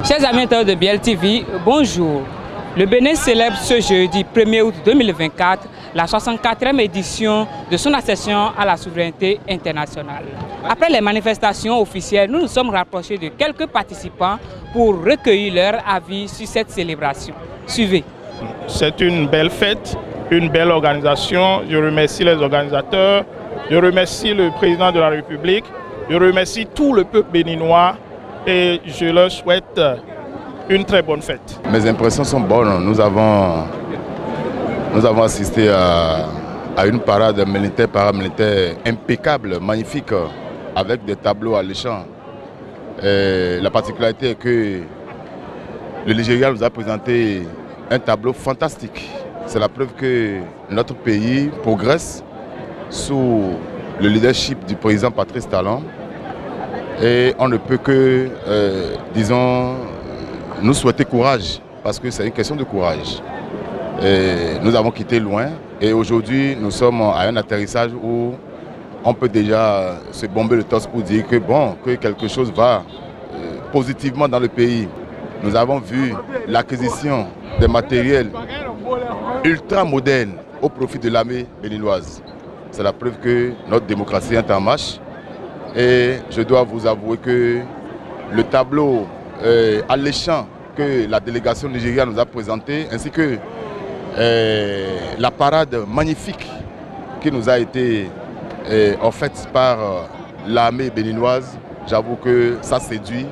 Chers amis de Biel TV, bonjour. Le Bénin célèbre ce jeudi 1er août 2024 la 64e édition de son accession à la souveraineté internationale. Après les manifestations officielles, nous nous sommes rapprochés de quelques participants pour recueillir leur avis sur cette célébration. Suivez. C'est une belle fête, une belle organisation. Je remercie les organisateurs, je remercie le président de la République, je remercie tout le peuple béninois et je leur souhaite une très bonne fête. Mes impressions sont bonnes. Nous avons assisté à une parade militaire, paramilitaire impeccable, magnifique, avec des tableaux alléchants. La particularité est que le Nigeria nous a présenté un tableau fantastique. C'est la preuve que notre pays progresse sous le leadership du président Patrice Talon. Et on ne peut que, disons, nous souhaiter courage, parce que c'est une question de courage. Et nous avons quitté loin et aujourd'hui nous sommes à un atterrissage où on peut déjà se bomber le torse pour dire que bon, que quelque chose va positivement dans le pays. Nous avons vu l'acquisition des matériels ultra modernes au profit de l'armée béninoise. C'est la preuve que notre démocratie est en marche. Et je dois vous avouer que le tableau alléchant que la délégation nigériane nous a présenté, ainsi que la parade magnifique qui nous a été offerte par l'armée béninoise, j'avoue que ça séduit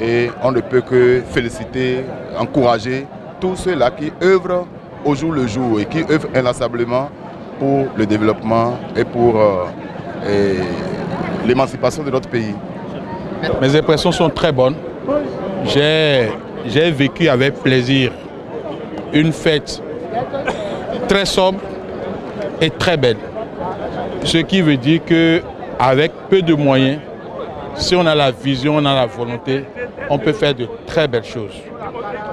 et on ne peut que féliciter, encourager tous ceux-là qui œuvrent au jour le jour et qui œuvrent inlassablement pour le développement et pour l'émancipation de notre pays. Mes impressions sont très bonnes. J'ai vécu avec plaisir une fête très sobre et très belle. Ce qui veut dire qu'avec peu de moyens, si on a la vision, on a la volonté, on peut faire de très belles choses.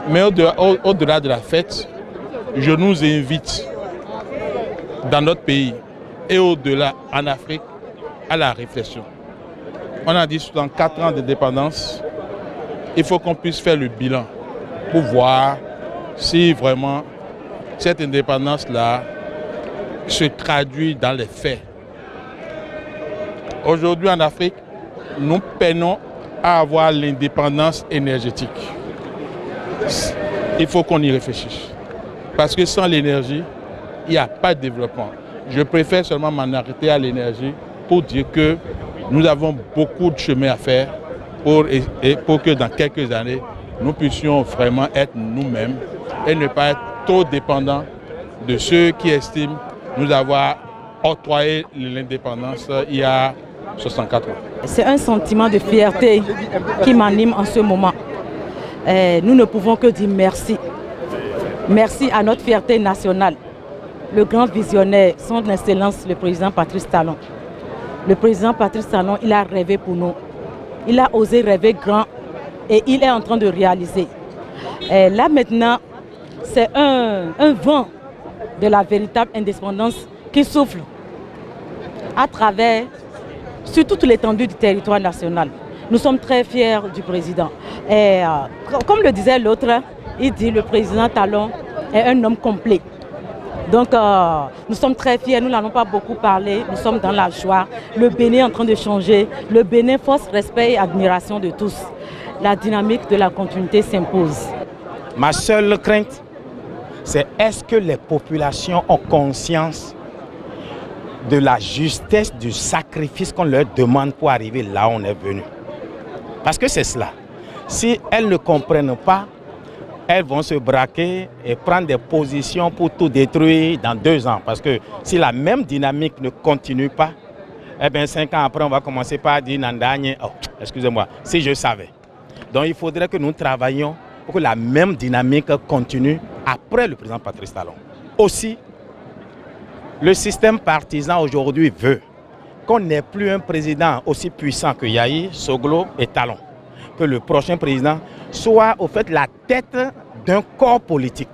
Mais au-delà de la fête, je nous invite dans notre pays et au-delà en Afrique à la réflexion. On a dit dans 4 ans de dépendance, il faut qu'on puisse faire le bilan pour voir si vraiment cette indépendance-là se traduit dans les faits. Aujourd'hui en Afrique, nous peinons à avoir l'indépendance énergétique. Il faut qu'on y réfléchisse. Parce que sans l'énergie, il n'y a pas de développement. Je préfère seulement m'en arrêter à l'énergie pour dire que nous avons beaucoup de chemin à faire pour que dans quelques années, nous puissions vraiment être nous-mêmes et ne pas être trop dépendants de ceux qui estiment nous avoir octroyé l'indépendance il y a 64 ans. C'est un sentiment de fierté qui m'anime en ce moment. Nous ne pouvons que dire merci. Merci à notre fierté nationale, le grand visionnaire, son Excellence le président Patrice Talon. Le président Patrice Talon, il a rêvé pour nous. Il a osé rêver grand et il est en train de réaliser. Là maintenant, c'est un vent de la véritable indépendance qui souffle à travers, sur toute l'étendue du territoire national. Nous sommes très fiers du président. Et comme le disait l'autre, il dit le président Talon est un homme complet. Donc nous sommes très fiers, nous n'allons pas beaucoup parler, nous sommes dans la joie. Le Bénin est en train de changer, le Bénin force respect et admiration de tous. La dynamique de la continuité s'impose. Ma seule crainte, c'est est-ce que les populations ont conscience de la justesse du sacrifice qu'on leur demande pour arriver là où on est venu. Parce que c'est cela. Si elles ne comprennent pas, elles vont se braquer et prendre des positions pour tout détruire dans 2 ans. Parce que si la même dynamique ne continue pas, eh bien 5 ans après, on va commencer par dire Nandagne, oh, excusez-moi, si je savais. Donc il faudrait que nous travaillions pour que la même dynamique continue après le président Patrice Talon. Aussi, le système partisan aujourd'hui veut qu'on n'ait plus un président aussi puissant que Yahi, Soglo et Talon. Que le prochain président soit au fait la tête d'un corps politique.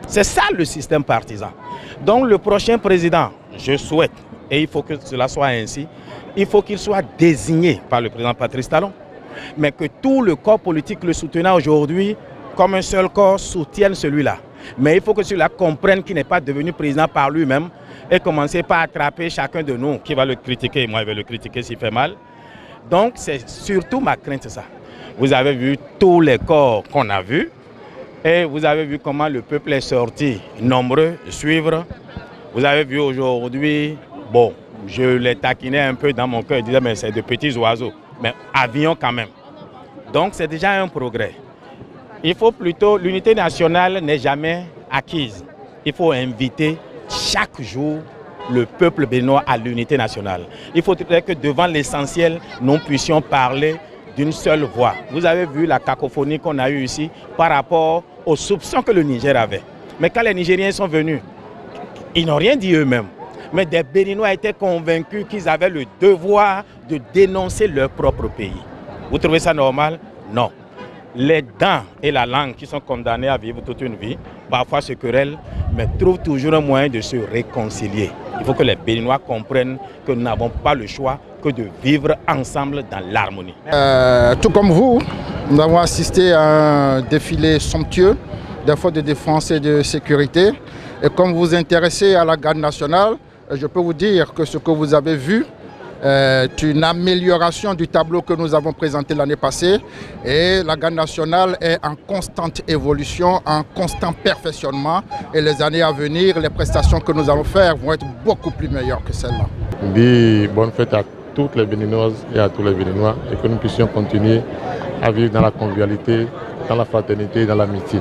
C'est ça le système partisan. Donc le prochain président, je souhaite, et il faut que cela soit ainsi, il faut qu'il soit désigné par le président Patrice Talon, mais que tout le corps politique le soutenant aujourd'hui, comme un seul corps, soutienne celui-là. Mais il faut que celui-là comprenne qu'il n'est pas devenu président par lui-même et commencer par attraper chacun de nous qui va le critiquer. Moi, je vais le critiquer s'il fait mal. Donc, c'est surtout ma crainte, c'est ça. Vous avez vu tous les corps qu'on a vus et vous avez vu comment le peuple est sorti nombreux suivre. Vous avez vu aujourd'hui, bon, je les taquinais un peu dans mon cœur, je disais mais c'est de petits oiseaux, mais avions quand même. Donc c'est déjà un progrès. Il faut plutôt, l'unité nationale n'est jamais acquise. Il faut inviter chaque jour le peuple béninois à l'unité nationale. Il faudrait que devant l'essentiel, nous puissions parler d'une seule voix. Vous avez vu la cacophonie qu'on a eue ici par rapport aux soupçons que le Niger avait. Mais quand les Nigériens sont venus, ils n'ont rien dit eux-mêmes. Mais des Béninois étaient convaincus qu'ils avaient le devoir de dénoncer leur propre pays. Vous trouvez ça normal? Non. Les dents et la langue qui sont condamnés à vivre toute une vie, parfois se querellent, mais trouvent toujours un moyen de se réconcilier. Il faut que les Béninois comprennent que nous n'avons pas le choix que de vivre ensemble dans l'harmonie. Tout comme vous, nous avons assisté à un défilé somptueux des forces de défense et de sécurité. Et comme vous vous intéressez à la garde nationale, je peux vous dire que ce que vous avez vu est une amélioration du tableau que nous avons présenté l'année passée. Et la garde nationale est en constante évolution, en constant perfectionnement. Et les années à venir, les prestations que nous allons faire vont être beaucoup plus meilleures que celles-là. Dis bonne fête à toutes les Béninoises et à tous les Béninois et que nous puissions continuer à vivre dans la convivialité, dans la fraternité et dans l'amitié.